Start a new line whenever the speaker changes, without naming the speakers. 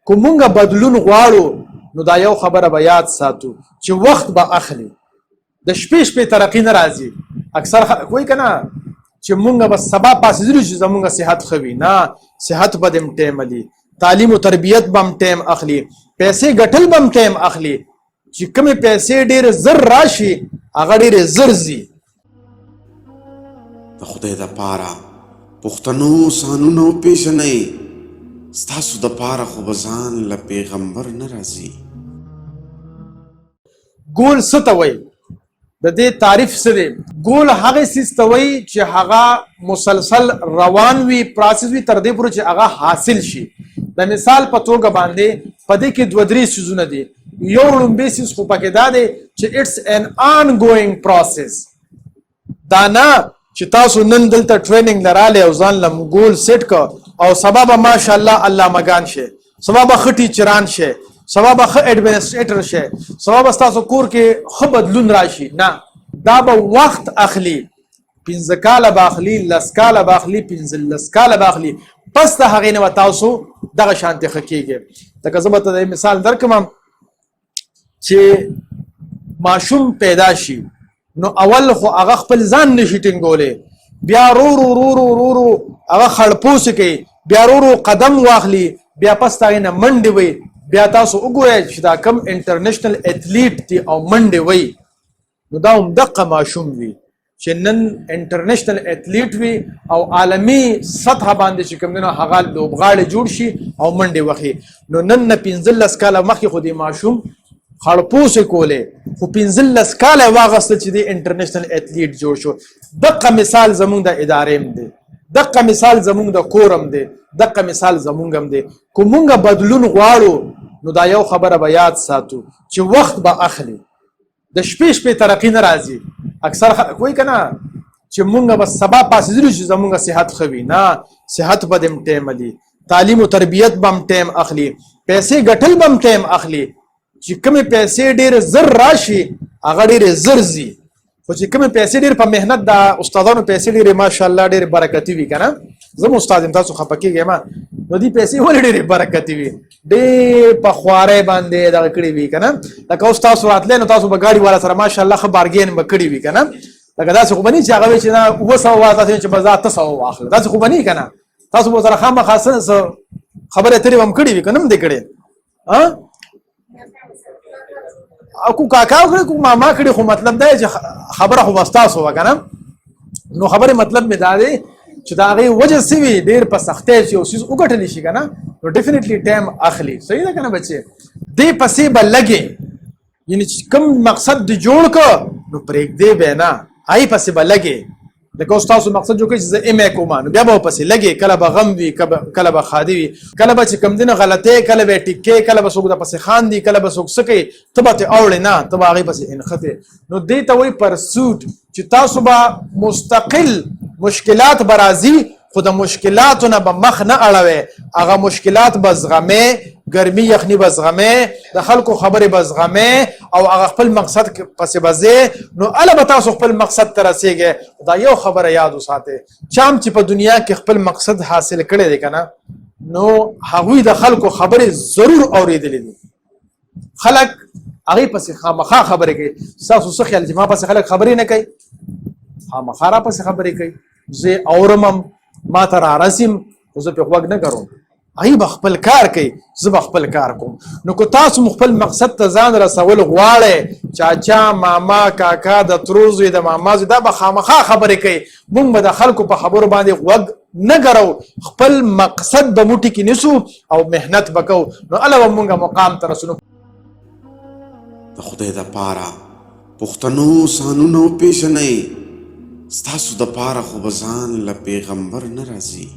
کو مونږ بدلون غواړو نو دا یو خبره به یاد ساتو چې وخت به اخلي، د شپې شپې ترقي نه راځي. اکثر خلک وایي که نه چې مونږ به سبا پاسېدلو چې زمونږ صحت ښه وي. نه، صحت به دې هم ټایم علي، تعلیم و تربیت به هم ټایم اخلي، پیسې ګټل به هم ټایم اخلي. چې کومې پیسې ډېرې زر راشي هغه ډېرې زر ځي.
د خدای دپاره پښتنو سانونه وپېژنئ، ستاسو دپاره خو به ځان له پیغمبر نه راځي.
ګول څه ته وایي؟ د دې تعریف څه دی؟ ګول هغه څیز ته وایي چې هغه مسلسل روان وي، پروسس وي تر دې پورې چې هغه حاصل شي. د مثال په توګه باندې په دې کې دوه درې څیزونه دي. یو لومبی څیز خو پکې دا دی چې اټس ان آن ګوینګ پروسس. دا نه چې تاسو نن دلته ټریننګ لرالی او ځان له ګول سیټ کړه او سبا به ماشاءالله علامهګان شي، سبا به ښه ټیچران شي، سبا به ښه ایډمنسټریټر شي، سبا به ستاسو کور کې ښه بدلون راشي. نه، دا به وخت اخلي. 15 کاله به اخلي، 10 کاله به اخلي، 15 کاله به اخلي. پس د هغې نه به تاسو دغه شانتې ښه کېږي. لکه زه به ته د مثال درکړم چې ماشوم پیدا شي نو اول خو هغه خپل ځان نشي ټینګولی، بیا رو رو هغه خړپوسې کوي، بیا رو قدم واخلي، بیا پس د هغې نه منډې وي. بیا تاسو وګورئ چې دا کم انټرنیشنل ایتھلیټ دي او منډې وي نو دا همدغه ماشوم وي چې نن انټرنیشنل ایتھلیټ وي او عالمي سطح باندې چې کوم دی نو هغه لوبغاړی جوړ شي او منډې وخي. نو نن نه 15 کاله مخکې خو دې ماشوم خړپوسې کولې، خو 15 کاله یې واغسته چې دې انټرنیشنل ایتھلیټ جوړ شو. دغه مثال زمونږ د ادارې هم دی، دغه مثال زمونږ د کور هم دی، دغه مثال زمونږ هم دی. که مونږ بدلون غواړو نو دا یو خبره به یاد ساتو چې وخت به اخلي، د شپې شپې ترقي نه راځي. اکثر خلک وایي که نه چې مونږ به سبا پاسېدلو چې زمونږ صحت ښه وي. نه، صحت به دې هم ټایم علي، تعلیم و تربیت به هم ټایم اخلي، پیسې ګټل به هم ټایم اخلي. چې کومې پیسې ډېرې زر راشي هغه ډېرې زر ځي. خو چې کومې پیسې ډېر په محنت د استادانو پیسې ډېرې ماشاءالله ډېرې برکتي وي که نه، زه م استاد یم تاسو خفه کېږئ ما، نو دې پیسې ولې ډېرې برکتي وي؟ ډېر په خوارۍ باندې دغه کړي وي که نه. لکه اوس تاسو راتلی نو تاسو به ګاډي والا سره ماشاءالله ښه بارګین به کړي وي که نه. لکه داسې خو به نه چې هغه وایي چې نه 200 واخله، تاسو چې به زه 800 واخله، داسې خو به نه که نه. تاسو به سره خامخا څه خبرې اترې به هم کړي وي که نه هم دې کړې کو کاکا کړي کو ماما کړي. خو مطلب دا چې خبره خو به ستاسو وه که نه. نو خبرې مطلب مې دا دی چې د هغې وجه څه وي، ډېر په سختۍ چې یو څیز وګټلی شي که نه نو ډیفینټلی ټایم اخلي. صحیح ده که نه بچې؟ دې پسې به لګې، یعنې چې کوم مقصد دې جوړ کړه نو پرېږدې به نه، هغې پسې به لګې. لکه اوس تاسو مقصد جوړ کړئ چې زه MA کوم نو بیا به ورپسې لګې، کله به غم وي، کله به ښادي وي، کله به چې کوم دي نه غلطۍ، کله به یې ټیکې، کله به څوک درپسې خاندي، کله به څوک څه کوي، ته به ترې اوړې نه، ته به هغې پسې انښتې. نو دې ته وایي پرسوټ، چې تاسو به مستقل مشکلات به راځي خو د مشکلاتو نه به مخ نه اړوئ، هغه مشکلات به زغمئ، ګرمي یخني به زغمئ، د خلکو خبرې به زغمئ او هغه خپل مقصد پسې به ځئ. نو هله به تاسو خپل مقصد ته رسېږئ. دا یو خبره یاد وساتئ، چا چې په دنیا کې خپل مقصد حاصل کړی دی که نه نو هغوی د خلکو خبرې ضرور اورېدلې دي. خلک هغې پسې خامخا خبرې کوي. ستاسو څه خیال چې ما پسې خلک خبرې نه کوي؟ خامخا را پسې خبرې کوي. زه اورم هم، ما ته را رسیم خو زه پرې غوږ نه کړم. هغوی به خپل کار کوي، زه به خپل کار کوم. نو که تاسو م خپل مقصد ته ځان رسول غواړئ، چاچا، ماما، کاکا، د ترور زوی، د ماما زوی، دا به خامخا خبرې کوي. موږ به د خلکو په خبرو باندې غوږ نه ګرو، خپل مقصد به موټي کې نیسو او محنت به کوو. نو هله به موږ مقام ته رسو.
د خدای دپاره پښتنو سانونه وپېژنئ، ستاسو دپاره خو به ځان له پیغمبر نه راځي.